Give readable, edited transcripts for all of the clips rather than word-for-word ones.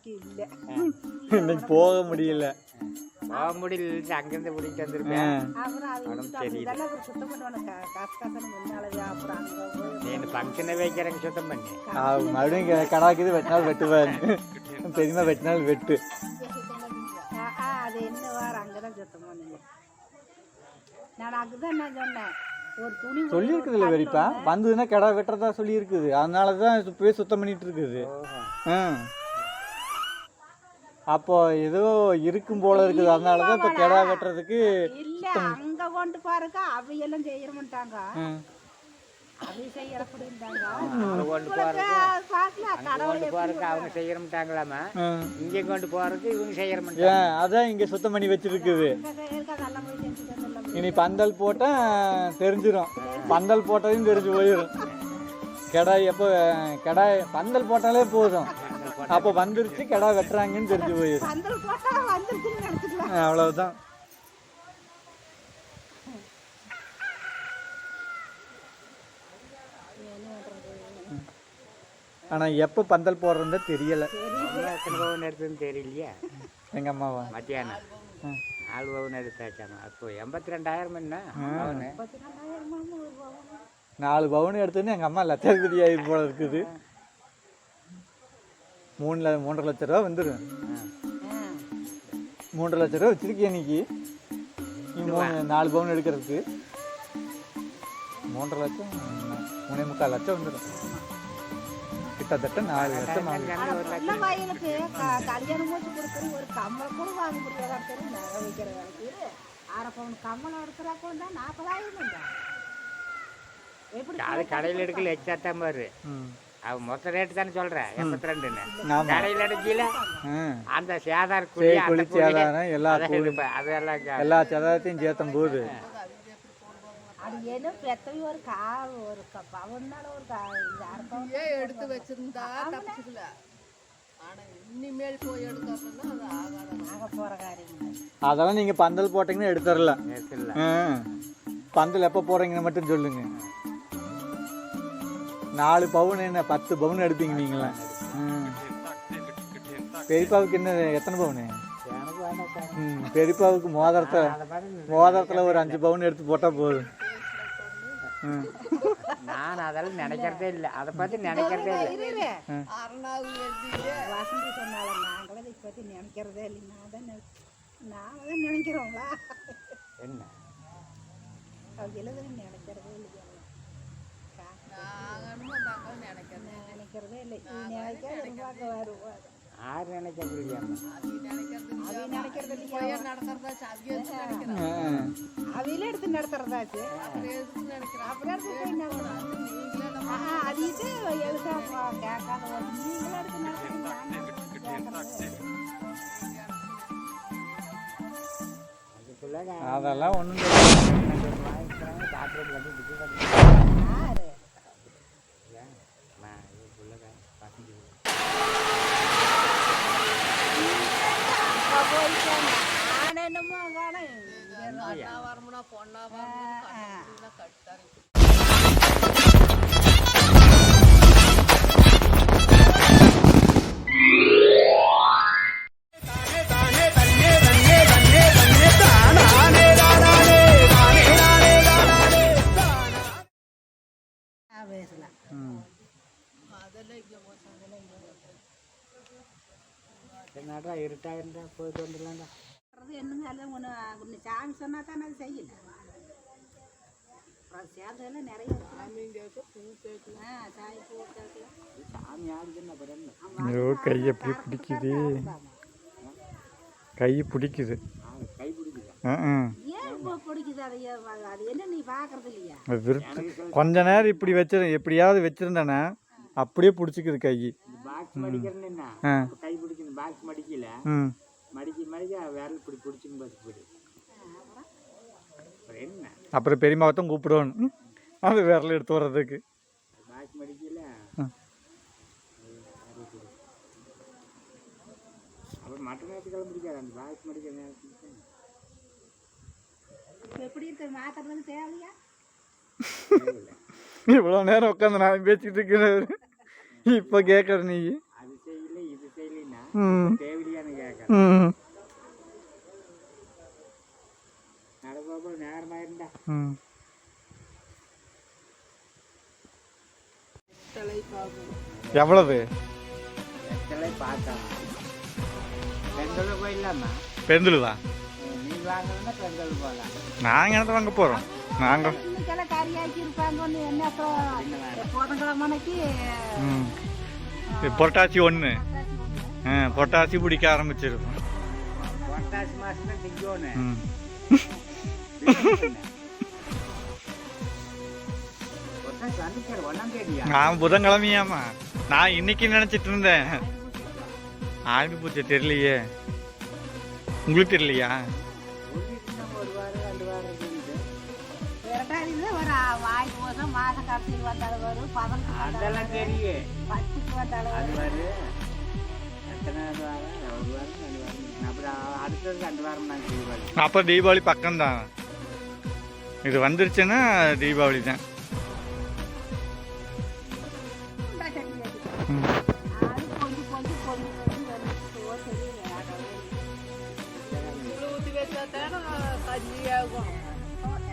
இன்னைக்கு இல்லை, இன்னைக்கு போக முடியல. அங்கிருந்து பிடிக்கிட்டு வந்திருக்கேன். அப்புறம் அது இதெல்லாம் அப்புறம் சுத்தம் பண்ணுவானு காசு முன்னாலவே. அப்புறம் அங்கே போய் நீ ஃபங்க்ஷனை வைக்கிறேங்க சுத்தம் பண்ணி மறுபடியும் கடாக்குது வெட்டினாலும் வெட்டுவாரு. பெரியமா வெட்டினாலும் வெட்டு. அது என்ன வாரம் அங்கதான் சுத்தம் பண்ணுங்க. நான் அதுதான் நான் சொன்னேன், ஒரு துணி சொல்லியிருக்குதுல்ல வெறிப்பா, வந்ததுன்னா கிடா வெட்டுறதா சொல்லியிருக்குது. அதனால தான் போய் சுத்தம் பண்ணிட்டு இருக்குது. அப்போ ஏதோ இருக்கும் போல இருக்குது. அதனால தான் இப்போ கிடா வெட்டுறதுக்கு இல்ல அங்க கொண்டு பாருங்க. அவையெல்லாம் செய்ய மாட்டாங்க, அவை செய்யற அப்படின்ட்டாங்க. அவங்க செய்ய மாட்டாங்களாமா, இங்க கொண்டு போறதுக்கு இவங்க செய்ய மாட்டாங்க. அதான் இங்க சுத்தம் பண்ணி வச்சிருக்குது. இனி பந்தல் போட்டா தெரிஞ்சிடும். பந்தல் போட்டதையும் தெரிஞ்சு போயிடும். கிடாய் எப்போ கிடாய் பந்தல் போட்டாலே போதும், அப்போ வந்துருச்சு கிடா வெட்டுறாங்கன்னு தெரிஞ்சு போயிடும். அவ்வளவுதான். ஆனா எப்ப பந்தல் போடுறதா தெரியல. எத்தனை பவுன் எடுத்ததுன்னு தெரியலையா? எங்க அம்மாவா மத்தியானம் 4 பவுன் எடுத்தாச்சாமா. அப்போ 82,000 என்ன 4 பவுன் எடுத்துன்னு எங்க அம்மா லட்சாதிபதி ஆயிரம் போல இருக்குது. 3.5 லட்ச ரூபா வந்துடும். 3 லட்ச ரூபா வச்சிருக்கேன் இன்னைக்கு. 4 பவுன் எடுக்கிறதுக்கு 3.5 லட்சம் 3.25 லட்சம் வந்துடும். கிட்டத்தட்ட 4 லட்சம். வயலுக்கு கல்யாணம் முடிச்சு கொடுக்குற ஒரு கம்மல் கூட வாங்க முடியாத நகை வைக்கிற வேலைக்கு 1/2 பவுன் கம்மல் எடுக்கிறா கூட 40,000. அது கடையில் எடுக்கல எக்ஸாக்டா பாரு. அவன் மொத்த ரேட்டு தானே சொல்றேன் 82ன்னு. கடையில் எடுக்கல அந்த சேதார எல்லா சேதாரத்தையும் சேர்த்தும் போது அது என்ன பெத்தவி ஒரு பவன்னால ஒரு எடுத்து வச்சிருந்தா தப்பிச்சுக்கல. ஆனா இனிமேல் போய் எடுத்தோம்னா அது ஆக போற காரியம். அதெல்லாம் நீங்க பந்தல் போட்டீங்கன்னா எடுத்துடலாம். பந்தல் எப்போ போடுறீங்கன்னு மட்டும் சொல்லுங்க. 4 பவுன் என்ன 10 பவுன் எடுப்பீங்க நீங்களா? பெரியப்பாவுக்கு என்ன எத்தனை பவுனு? பெரியப்பாவுக்கு மோதிரத்துல ஒரு 5 பவுன் எடுத்து போட்டா போதும். நான் அதெல்லாம் நினைக்கிறதே இல்லை, அதை பத்தி நினைக்கிறதே இல்லை. வசந்தி சொன்னால நாங்களே இதை பத்தி நினைக்கிறதே இல்லை. நாங்கள் தான் நினைக்கிறோங்களா என்ன அவங்க எழுதுன்னு நினைக்கிறதே இல்லை. நினைக்கிறதே இல்லை. நினைக்க வருவாங்க. யார் நினைக்க முடியாம அவையில எடுத்து நடத்துறதாச்சு. அது இது எழுதா கேட்காத நீங்களும் எடுத்து அதுக்குள்ள அதெல்லாம் ஒன்றும் என்னமோ பொண்ணா கட்டாரு. என்னடா இருட்டாயிருந்தா போயிட்டு வந்துடலாம்டா. என்னங்க ஒன்று சாமி சொன்னா தானே அது செய்யல. சேர்ந்ததெல்லாம் நிறைய சாமி யாருக்குன்னு அப்புறம் கை எப்படி பிடிக்குது, கை பிடிக்குது. கை பிடிக்குதா? ஏன் பிடிக்குது? அது என்ன நீ பார்க்கறது இல்லையா? கொஞ்ச நேரம் இப்படி எப்படியாவது வச்சிருந்தேன்னா அப்படியே பிடிச்சிக்குது கை. பாக்ஸ் மடிக்கிறேன்னு என்ன கை பிடிக்கணும். பாக்ஸ் மடிக்கல மடிக்க விரல் இப்படி பிடிச்சின்னு போய் என்ன அப்புறம் பெரியமாவத்தான் கூப்பிடுவோம் அது விரல் எடுத்து வர்றதுக்கு. பாக்ஸ் மடிக்கல அப்புறம் மற்ற நேரத்துக்கெல்லாம் பிடிக்காது. அந்த பாக்ஸ் மடிக்கிற நேரத்துக்கு எப்படி இருக்க மாத்திரது தேவையா? இவ்வளோ நேரம் உட்காந்து நான் பேசிக்கிட்டு இருக்கிறேன். இப்போ கேட்குற நீ அது செய்யல இது செய்யலன்னா தேவையானு கேட்கறேன். நடப்போம் நேரமா இருந்தா எவ்வளவு எத்தனை பார்த்தா பெண்களும் போயிடலாமா? பெருந்துழுவா நீ வாங்கணும்னா பெண்கள் போகலாம். நாங்கள் என்னத்தை வாங்க போகிறோம்? நாங்கள் இன்னைக்கெல்லாம் கறியாக்கி இருப்பாங்கன்னு என்ன அப்புறம் புதன்கிழமைக்கு புரட்டாசி 1 புரட்டாசி பிடிக்க ஆரம்பிச்சிருக்கோம். பொட்டாசி மாசம் தான் திங்கோன்னு வந்துச்சார் 1ஆம் தேதியா? நான் புதன்கிழமையாமா? நான் இன்னைக்கு நினைச்சிட்டு இருந்தேன். ஆயுத பூஜை தெரியலையே. உங்களுக்கு தெரியலையா? ஒரு வாரம் 2 வாரம் இருக்குது. விரட்டாதியில் ஒரு வாய் போதும் மாதம் கடைசியில் வந்தாலும் வரும், அதெல்லாம் தெரியும். 10க்கு வந்தாலும் அது வரும். எத்தனை வாரம்? 1 வாரம் 2 வாரம். அப்புறம் அடுத்தது 2 வாரம் நாங்கள் தீபாவளி. அப்போ தீபாவளி பக்கம்தான். இது வந்துருச்சுன்னா தீபாவளி தான். அது கொஞ்சம் கொஞ்சம் கொஞ்சம் கொஞ்சம் வந்து ஊற்றி வச்சா தானே கஞ்சி ஆகும்.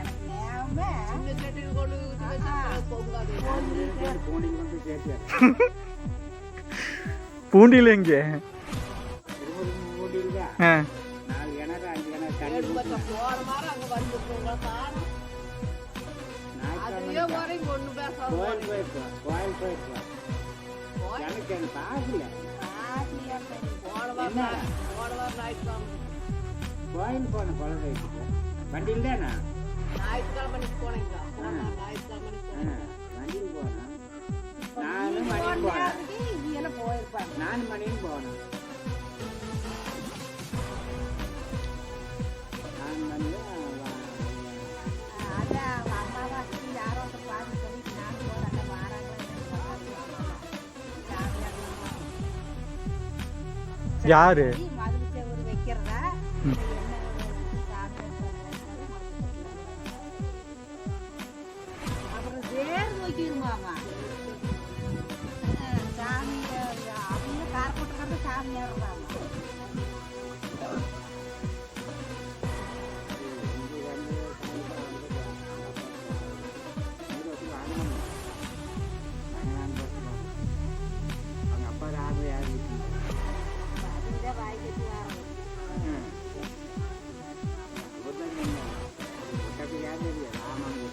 எனக்கு நேரமே சின்ன சட்டியில் கொண்டு ஊற்றி வச்சா பொங்காது. பூண்டிங் வந்து சேர்த்து பூண்டியில் எங்கே? பூண்டிங் தான் ஆ 4 கிணறு 5 கிணறு தண்ணி எடுத்து வச்சா போற மாதிரி அங்கே வந்துருக்கோங்க தானே. அதுலயே வரையும் கொண்டு பேசாம கோயில் போயிருக்கோம். கோயில் போயிருக்கோம். எனக்கு பாக்கல. போன வாரம் ஞாயிற்றுக்கிழமை கோயில் போன குழந்தைக்கு வண்டியில் தானே ஞாயிற்றுக்கிழமை போனீங்களா? ஞாயிற்றுக்கிழமை போனேன். வண்டியில் போனேன். 4 மணிக்கு போனேன். இதெல்லாம் போயிருப்பாங்க. 4 மணிக்கு போனேன். 4 மணிக்கு அதான் அம்மாவாசைக்கு யாரோ ஒருத்தர் பாதி சொல்லிட்டு நான் போகிறேன் வாராங்க. யாரு? மதுரை செவ்வறு வைக்கிறதா அப்புறம் வேறு வைக்கிருமாமா சாமி அவங்க கார்போட்டுக்காரங்க சாமி ஏறுறாங்க. அவங்க அப்பா ராகு யாரு அதுதான் வாய்க்கு வரோம். யார் தெரியாது. ஆமாங்க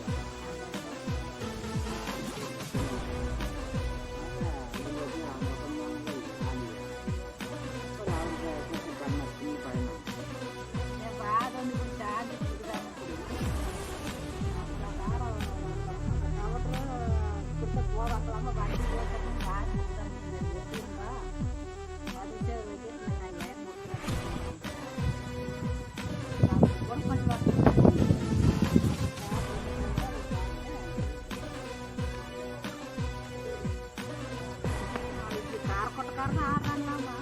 காரக்கொட்டக்காரன் ஆடுறாங்களாமா.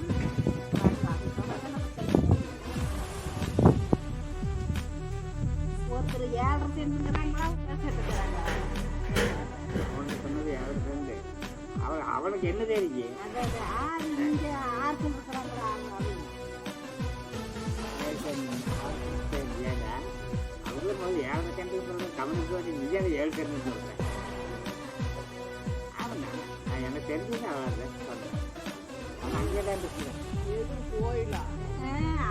ஒருத்தர் 7 சென்ட்டுங்கிறாங்களா சென்ட்டுங்கிறாங்களா? சொன்னது யாரு ஃப்ரெண்டு அவளுக்கு என்ன தெரியும்? அதாவது 6 இங்கே 6 சென்ட்டுங்கிறாங்களா? அவங்களும் போது 7 சென்ட் சொல்றேன். கவனிக்கு வந்து நீ 7 சென்ட் சொல்றேன். நான் எனக்கு தெரிஞ்சது அவள் சொல்றேன். அவன் அங்கே தான் இருக்கிறேன். எது கோயிலா?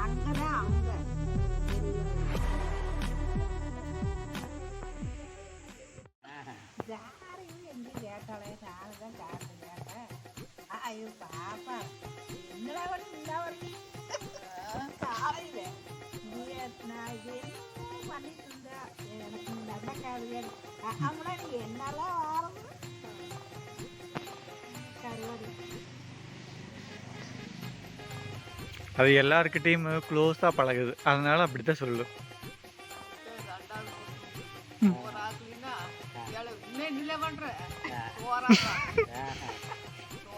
அங்கதான் அவங்க யாரையும் எங்கேயும் கேட்டாலே நானுதான் காரணம் கேட்டேன். ஐயோ பாப்பா என்னடா வரும் இந்த வரும் காலையில நான் இது பண்ணிட்டு இருந்தேன். எனக்கு நல்ல காலையில அவங்களா நீ என்னெல்லாம் வாரம் கருவாடு அது எல்லாருக்கிட்டையும் க்ளோஸாக பழகுது, அதனால அப்படித்தான் சொல்லும். ஒரு ஆக்குலினா இன்னும் நிலை பண்ற ஓராக்கா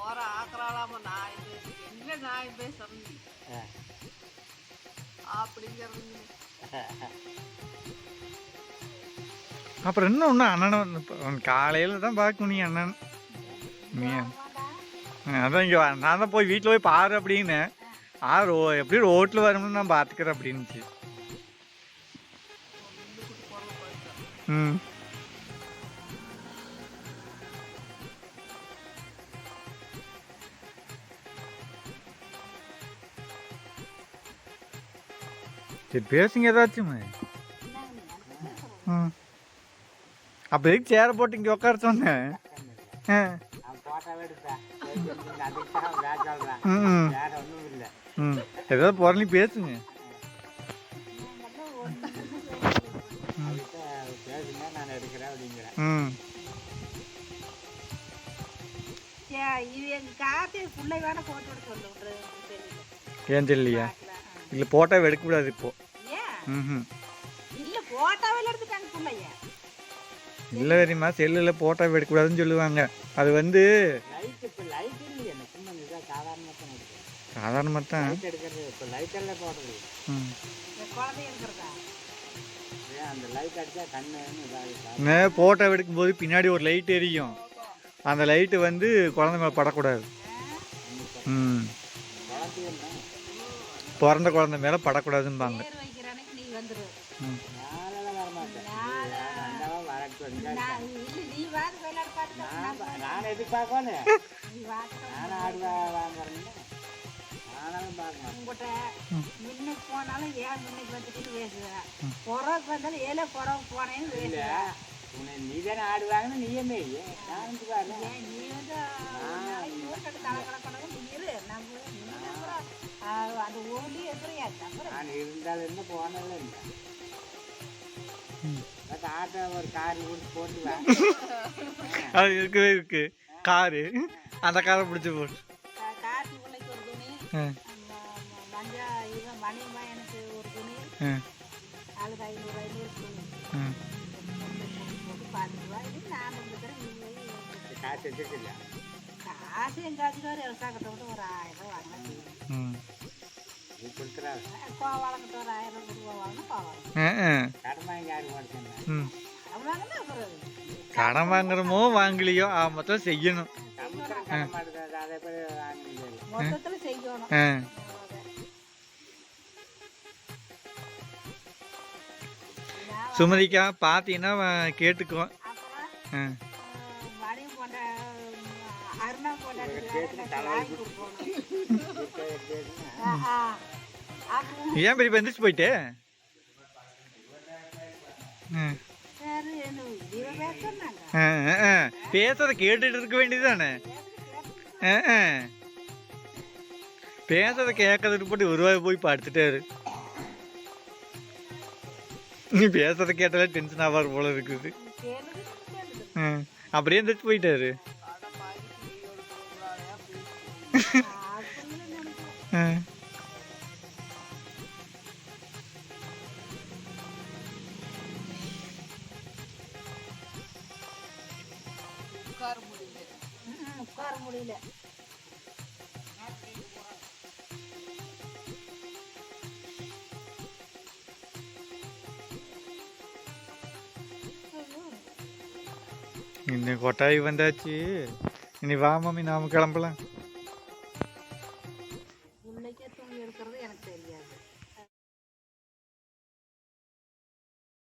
ஓர ஆக்குறாளாம நான் இல்லை நான் பேசுறேன் அப்படிங்கிறது. அப்புறம் இன்னொன்று அண்ணன் காலையில் தான் பார்க்கணும் நீ அண்ணன். நீ அதான் இங்கே நான் தான் போய் வீட்டில் போய் பாரு அப்படின்னு எப்படி ரோட்டில் வரும்னு நான் பார்த்துக்கிறேன் அப்படின்னுச்சு. ம் சரி பேசுங்க ஏதாச்சும். ம் அப்போ எதுக்கு சேரை போட்டு இங்கே உட்கார சொன்னேன்? ம் ம் ஏதாவது பொருளையும் பேசுங்க. ம் ஏன் தெரியலையா? இல்லை போட்டால் எடுக்கக்கூடாது இப்போ. ம் இல்லை தெரியுமா, செல்லில் போட்டோ எடுக்கக்கூடாதுன்னு சொல்லுவாங்க. அது வந்து சாதாரணமாக தான். போட்டோ எடுக்கும்போது பின்னாடி ஒரு லைட் எரியும். அந்த லைட்டு வந்து குழந்தை மேலே படக்கூடாது. ம் பிறந்த குழந்தை மேலே படக்கூடாதும்பாங்க. ம் நான் எதிர்பார்க்கணும். நீதானே ஆடுவாங்கன்னு நீயுமே நான் இருந்தாலும் என்ன போனதில்லை. ஆட்டோ ஒரு கார் போட்டுவேன். அது இருக்கு காரு, அந்த காரை பிடிச்சி போட்டு கடன் வாங்குறமோ வாங்கலையோ மொத்தம் செய்யணும். சுமதிக்கா பார்த்தீங்கன்னா கேட்டுக்குவோம். ஏன் பெரிய எந்திரிச்சு போயிட்டு பேசுறத கேட்டுட்டு இருக்க வேண்டியதுதானே? பேசுறத கேட்கறதுக்கு போட்டு உருவாக போய் படுத்துட்டாரு. நீ பேசுறத கேட்டாலே டென்ஷன் ஆவார் போல இருக்குது. அப்படியே எந்திரிச்சு போயிட்டாரு. உட்கார முடியல. இன்னும் கொட்டாய் வந்தாச்சு. இனி வா மாமி, நாம கிளம்பலாம்.